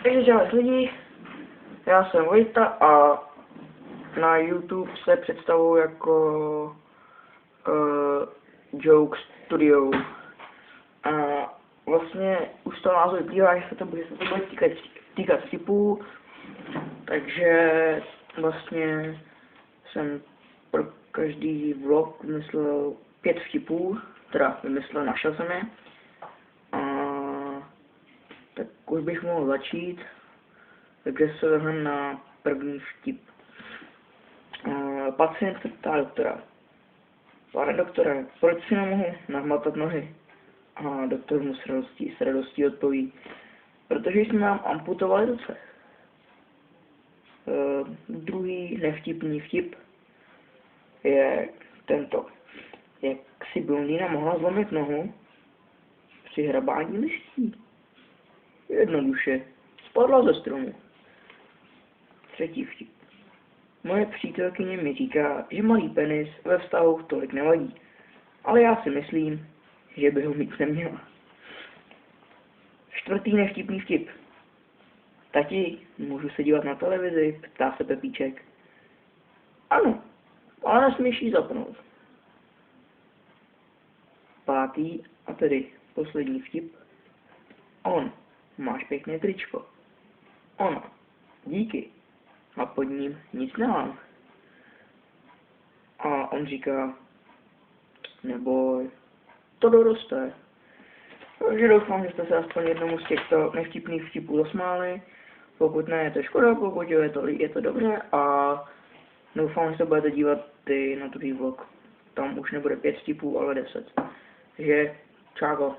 Takže čau lidi, já jsem Vojta a na YouTube se představuji jako Joke Studio. A vlastně už z toho názvu vyplývá, že se to bude týkat vtipů, takže vlastně jsem pro každý vlog vymyslel 5 vtipů, našel jsem je. Tak už bych mohl začít, takže se vrhneme na první vtip. Pacient se ptá doktora: pane doktore, proč si nemohu nahmatat nohy? A doktor mu s radostí odpoví: protože jsme vám amputovali ruce. Druhý nevtipný vtip je tento: jak si blondýna mohla zlomit nohu při hrabání listí? Jednoduše, spadla ze stromu. Třetí vtip: moje přítelkyně mi říká, že malý penis ve vztahu tolik nevadí, ale já si myslím, že by ho mít neměla. Čtvrtý nevtipný vtip: tati, můžu se dívat na televizi? Ptá se Pepíček. Ano, ale nesmíš ji zapnout. Pátý a tedy poslední vtip: on: máš pěkné tričko. Ona: díky. A pod ním nic nemám. A on říká: neboj, to doroste. Takže doufám, že jste se aspoň jednomu z těchto nevtipných vtipů zasmáli. Pokud ne, je to škoda, pokud jo, je to dobře. A doufám, že se budete dívat na druhý vlog. Tam už nebude 5 vtipů, ale 10. Takže čáko.